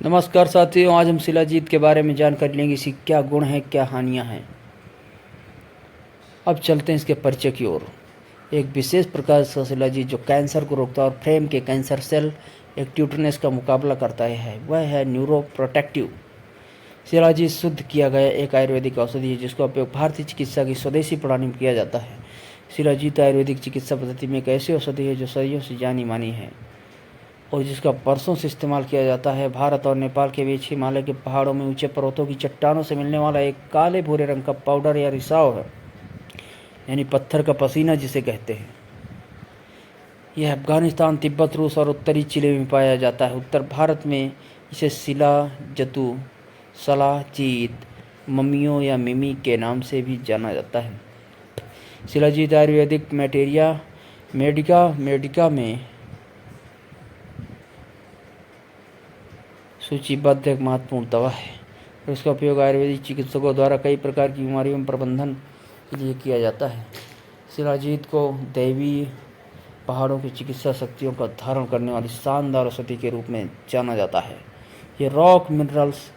नमस्कार साथियों, आज हम शिलाजीत के बारे में जानकारी लेंगे। इसकी क्या गुण हैं, क्या हानियां हैं। अब चलते हैं इसके परिचय की ओर। एक विशेष प्रकार का शिलाजीत जो कैंसर को रोकता है और फ्रेम के कैंसर सेल एक्टिवनेस का मुकाबला करता है वह है न्यूरोप्रोटेक्टिव। शिलाजीत शुद्ध किया गया एक आयुर्वेदिक औषधि है जिसका उपयोग भारतीय चिकित्सा की स्वदेशी प्रणाली में किया जाता है। शिलाजीत आयुर्वेदिक चिकित्सा पद्धति में एक ऐसी औषधि है जो सदियों से जानी मानी है और जिसका बरसों से इस्तेमाल किया जाता है। भारत और नेपाल के बीच हिमालय के पहाड़ों में ऊंचे पर्वतों की चट्टानों से मिलने वाला एक काले भूरे रंग का पाउडर या रिसाव है, यानी पत्थर का पसीना जिसे कहते हैं। यह अफगानिस्तान, तिब्बत, रूस और उत्तरी चिली में पाया जाता है। उत्तर भारत में इसे शिला जतु, शिलाजीत, ममियो या मिमी के नाम से भी जाना जाता है। शिलाजीत आयुर्वेदिक मेडिका में सूचीबद्ध एक महत्वपूर्ण दवा है और इसका उपयोग आयुर्वेदिक चिकित्सकों द्वारा कई प्रकार की बीमारियों में प्रबंधन के लिए किया जाता है। शिलाजीत को दैवीय पहाड़ों की चिकित्सा शक्तियों का धारण करने वाली शानदार औषधि के रूप में जाना जाता है। ये रॉक मिनरल्स,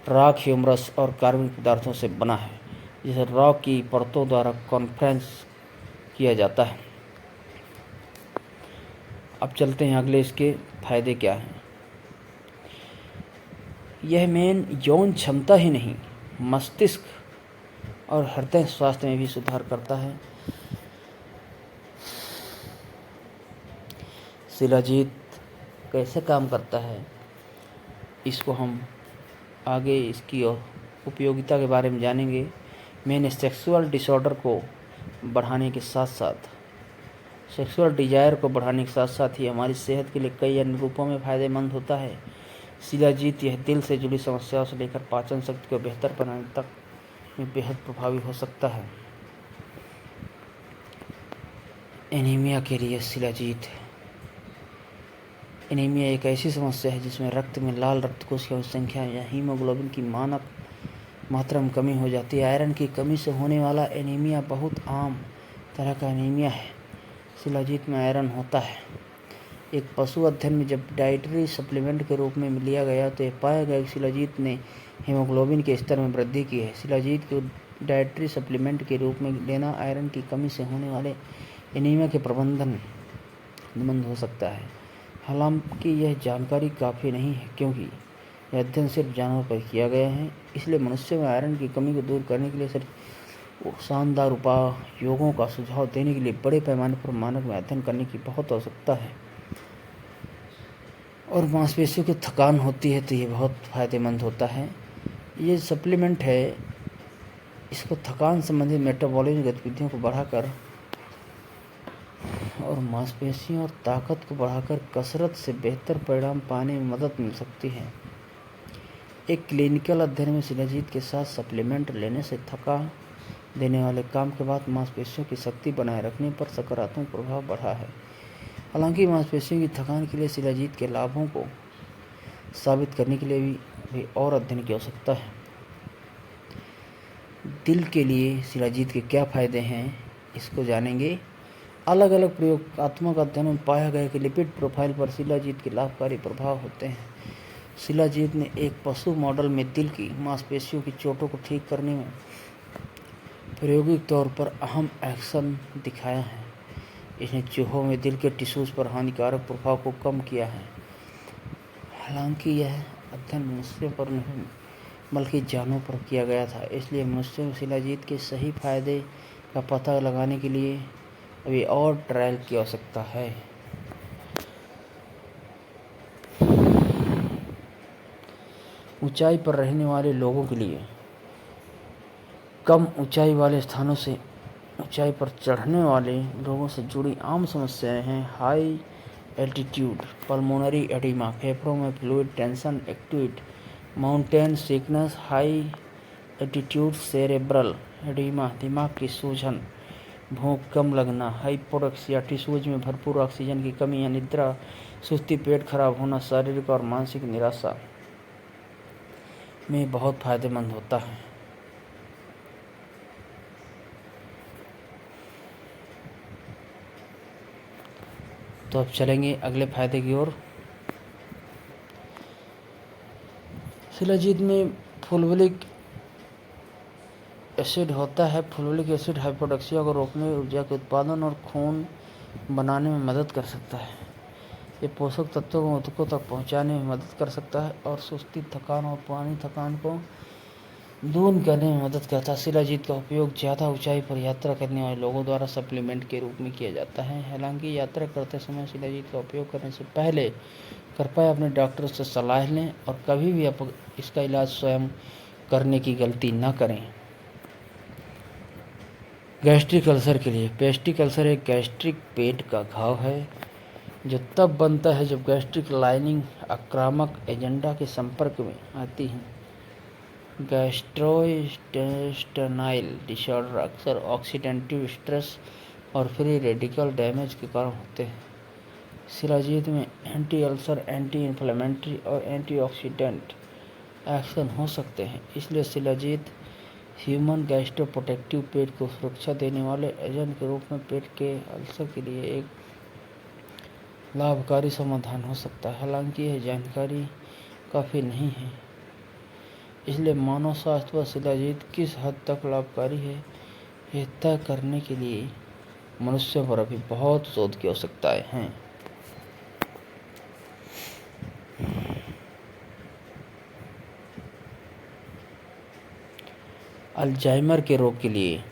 राख, ह्यूमरस और कार्बनिक पदार्थों से बना है जिसे रॉक की परतों द्वारा कॉन्फ्रेंस किया जाता है। अब चलते हैं अगले, इसके फायदे क्या हैं। यह मेन यौन क्षमता ही नहीं, मस्तिष्क और हृदय स्वास्थ्य में भी सुधार करता है। शिलाजीत कैसे काम करता है, इसको हम आगे इसकी उपयोगिता के बारे में जानेंगे। मेन सेक्सुअल डिसऑर्डर को बढ़ाने के साथ साथ, सेक्सुअल डिजायर को बढ़ाने के साथ साथ ही हमारी सेहत के लिए कई अन्य रूपों में फ़ायदेमंद होता है। शिलाजीत यह दिल से जुड़ी समस्याओं से लेकर पाचन शक्ति को बेहतर बनाने तक में बेहद प्रभावी हो सकता है। एनीमिया के लिए शिलाजीत। एनीमिया एक ऐसी समस्या है जिसमें रक्त में लाल रक्त कोशिकाओं की संख्या या हीमोग्लोबिन की मानक मात्रा में कमी हो जाती है। आयरन की कमी से होने वाला एनीमिया बहुत आम तरह का एनीमिया है। शिलाजीत में आयरन होता है। एक पशु अध्ययन में जब डाइटरी सप्लीमेंट के रूप में लिया गया तो यह पाया गया कि शिलाजीत ने हीमोग्लोबिन के स्तर में वृद्धि की है। शिलाजीत को डाइटरी सप्लीमेंट के रूप में लेना आयरन की कमी से होने वाले एनीमिया के प्रबंधन हो सकता है। हालांकि यह जानकारी काफ़ी नहीं है क्योंकि यह अध्ययन सिर्फ जानवरों पर किया गया है, इसलिए मनुष्य में आयरन की कमी को दूर करने के लिए सिर्फ शानदार उपायों का सुझाव देने के लिए बड़े पैमाने पर मानक में अध्ययन करने की बहुत आवश्यकता है। और मांसपेशियों की थकान होती है तो ये बहुत फ़ायदेमंद होता है। ये सप्लीमेंट है, इसको थकान संबंधित मेटाबॉलिज्म गतिविधियों को बढ़ाकर और मांसपेशियों और ताकत को बढ़ाकर कसरत से बेहतर परिणाम पाने में मदद मिल सकती है। एक क्लिनिकल अध्ययन में शिलाजीत के साथ सप्लीमेंट लेने से थका देने वाले काम के बाद मांसपेशियों की शक्ति बनाए रखने पर सकारात्मक प्रभाव बढ़ा है। हालांकि मांसपेशियों की थकान के लिए शिलाजीत के लाभों को साबित करने के लिए भी और अध्ययन की आवश्यकता है। दिल के लिए शिलाजीत के क्या फ़ायदे हैं, इसको जानेंगे। अलग अलग प्रयोगात्मक अध्ययनों में पाया गया कि लिपिड प्रोफाइल पर शिलाजीत के लाभकारी प्रभाव होते हैं। शिलाजीत ने एक पशु मॉडल में दिल की मांसपेशियों की चोटों को ठीक करने में प्रायोगिक तौर पर अहम एक्शन दिखाया है। इसने चूहों में दिल के टिश्यूज़ पर हानिकारक प्रभाव को कम किया है। हालांकि यह अध्ययन मनुष्यों पर नहीं बल्कि जानवरों पर किया गया था, इसलिए मनुष्यों में शिलाजीत के सही फायदे का पता लगाने के लिए अभी और ट्रायल की आवश्यकता है। ऊंचाई पर रहने वाले लोगों के लिए कम ऊंचाई वाले स्थानों से ऊंचाई पर चढ़ने वाले लोगों से जुड़ी आम समस्याएं हैं। हाई एल्टीट्यूड पल्मोनरी एडिमा, फेफड़ों में fluid tension, acute mountain sickness, high altitude cerebral oedema, दिमाग की सूजन, भूख कम लगना, हाइपोक्सिया, टिश्यूज में भरपूर ऑक्सीजन की कमी या निद्रा, सुस्ती, पेट खराब होना, शारीरिक और मानसिक निराशा में बहुत फायदेमंद होता है। तो अब चलेंगे अगले फायदे की ओर। शिलाजीत में फुलविलिक एसिड होता है। फुलविलिक एसिड हाइपोक्सिया को रोकने, ऊर्जा के उत्पादन और खून बनाने में मदद कर सकता है। ये पोषक तत्वों को ऊतकों तक पहुंचाने में मदद कर सकता है और सुस्ती, थकान और पुरानी थकान को दूर करने में मदद करता है। शिलाजीत का उपयोग ज़्यादा ऊंचाई पर यात्रा करने वाले लोगों द्वारा सप्लीमेंट के रूप में किया जाता है। हालांकि यात्रा करते समय शिलाजीत का उपयोग करने से पहले कृपया अपने डॉक्टर से सलाह लें और कभी भी आप इसका इलाज स्वयं करने की गलती न करें। गैस्ट्रिक अल्सर के लिए, पेस्टिक अल्सर एक गैस्ट्रिक पेट का घाव है जो तब बनता है जब गैस्ट्रिक लाइनिंग आक्रामक एजेंडा के संपर्क में आती है। गैस्ट्रोइंटेस्टाइनल डिसऑर्डर अक्सर ऑक्सीडेटिव स्ट्रेस और फ्री रेडिकल डैमेज के कारण होते हैं। शिलाजीत में एंटी अल्सर, एंटी इन्फ्लेमेटरी और एंटीऑक्सीडेंट एक्शन हो सकते हैं, इसलिए शिलाजीत ह्यूमन गैस्ट्रोप्रोटेक्टिव पेट को सुरक्षा देने वाले एजेंट के रूप में पेट के अल्सर के लिए एक लाभकारी समाधान हो सकता है। हालांकि यह जानकारी काफ़ी नहीं है, इसलिए मानव स्वास्थ्य पर शिलाजीत किस हद तक लाभकारी है यह तय करने के लिए मनुष्यों पर अभी बहुत शोध की आवश्यकताएं हैं। अल्जाइमर के रोग के लिए,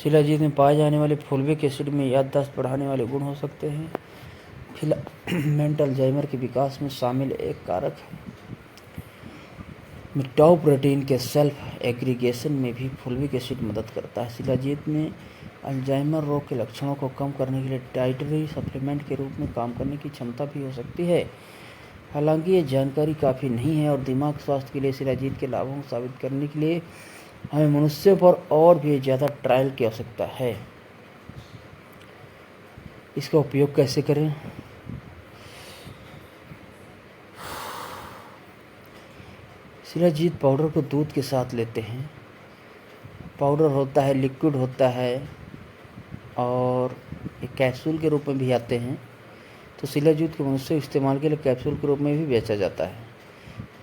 शिलाजीत में पाए जाने वाले फुलविक एसिड में याददाश्त बढ़ाने वाले गुण हो सकते हैं। फिलामेंट अल्जाइमर के विकास में शामिल एक कारक है। टाउ प्रोटीन के सेल्फ एग्रीगेशन में भी फुलविक एसिड मदद करता है। शिलाजीत में अल्जाइमर रोग के लक्षणों को कम करने के लिए डाइटरी सप्लीमेंट के रूप में काम करने की क्षमता भी हो सकती है। हालांकि ये जानकारी काफ़ी नहीं है और दिमाग स्वास्थ्य के लिए शिलाजीत के लाभों को साबित करने के लिए हमें मनुष्यों पर और भी ज़्यादा ट्रायल की आवश्यकता है। इसका उपयोग कैसे करें? शिलाजीत पाउडर को दूध के साथ लेते हैं। पाउडर होता है, लिक्विड होता है और एक कैप्सूल के रूप में भी आते हैं। तो शिलाजीत को मनुष्य इस्तेमाल के लिए कैप्सूल के रूप में भी बेचा जाता है।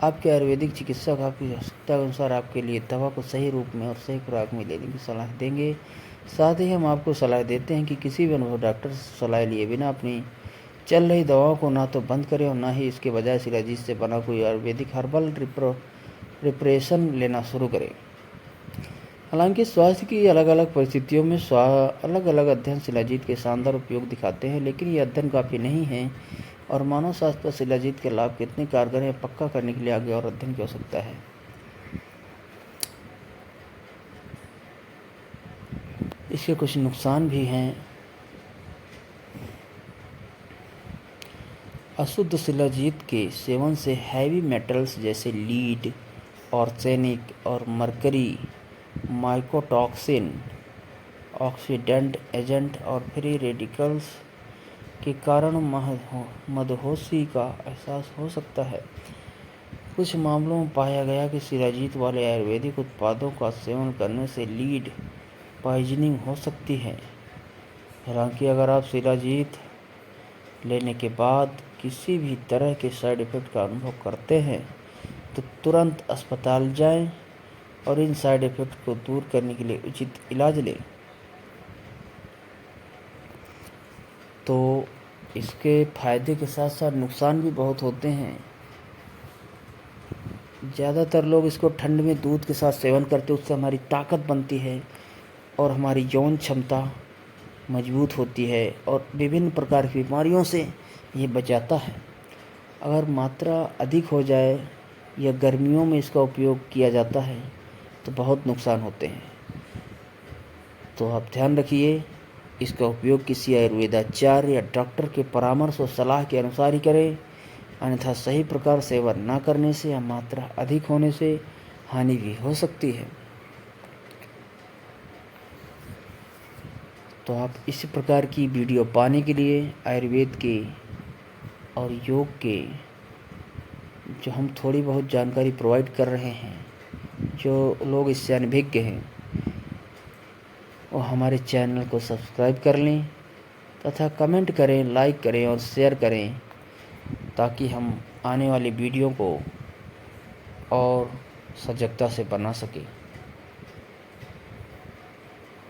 आपके आयुर्वेदिक चिकित्सक आपकी आवश्यकता के अनुसार आपके लिए दवा को सही रूप में और सही खुराक में लेने की सलाह देंगे। साथ ही हम आपको सलाह देते हैं कि किसी भी अनुभवी डॉक्टर से सलाह लिए बिना अपनी चल रही दवाओं को ना तो बंद करें और ना ही इसके बजाय शिलाजीत से बना कोई आयुर्वेदिक हर्बल प्रिपरेशन लेना शुरू करें। हालांकि स्वास्थ्य की अलग अलग परिस्थितियों में अलग अलग अध्ययन शिलाजीत के शानदार उपयोग दिखाते हैं, लेकिन ये अध्ययन काफ़ी नहीं है और मानव स्वास्थ्य पर शिलाजीत के लाभ कितने कारगर हैं पक्का करने के लिए आगे और अध्ययन की आवश्यकता है। इसके कुछ नुकसान भी हैं। अशुद्ध शिलाजीत के सेवन से हैवी मेटल्स जैसे लीड, आर्सेनिक और मरकरी, माइकोटॉक्सिन, ऑक्सीडेंट एजेंट और फ्री रेडिकल्स के कारण मदहोशी का एहसास हो सकता है। कुछ मामलों में पाया गया कि शिलाजीत वाले आयुर्वेदिक उत्पादों का सेवन करने से लीड पॉइजनिंग हो सकती है। हालांकि अगर आप शिलाजीत लेने के बाद किसी भी तरह के साइड इफ़ेक्ट का अनुभव करते हैं तो तुरंत अस्पताल जाएं और इन साइड इफ़ेक्ट को दूर करने के लिए उचित इलाज लें। तो इसके फ़ायदे के साथ साथ नुकसान भी बहुत होते हैं। ज़्यादातर लोग इसको ठंड में दूध के साथ सेवन करते हैं, उससे हमारी ताकत बनती है और हमारी यौन क्षमता मजबूत होती है और विभिन्न प्रकार की बीमारियों से ये बचाता है। अगर मात्रा अधिक हो जाए या गर्मियों में इसका उपयोग किया जाता है तो बहुत नुकसान होते हैं। तो आप ध्यान रखिए, इसका उपयोग किसी आयुर्वेदाचार्य या डॉक्टर के परामर्श और सलाह के अनुसार ही करें, अन्यथा सही प्रकार सेवन न करने से या मात्रा अधिक होने से हानि भी हो सकती है। तो आप इस प्रकार की वीडियो पाने के लिए आयुर्वेद के और योग के जो हम थोड़ी बहुत जानकारी प्रोवाइड कर रहे हैं, जो लोग इससे अनभिज्ञ हैं, वो हमारे चैनल को सब्सक्राइब कर लें तथा कमेंट करें, लाइक करें और शेयर करें ताकि हम आने वाली वीडियो को और सजगता से बना सके।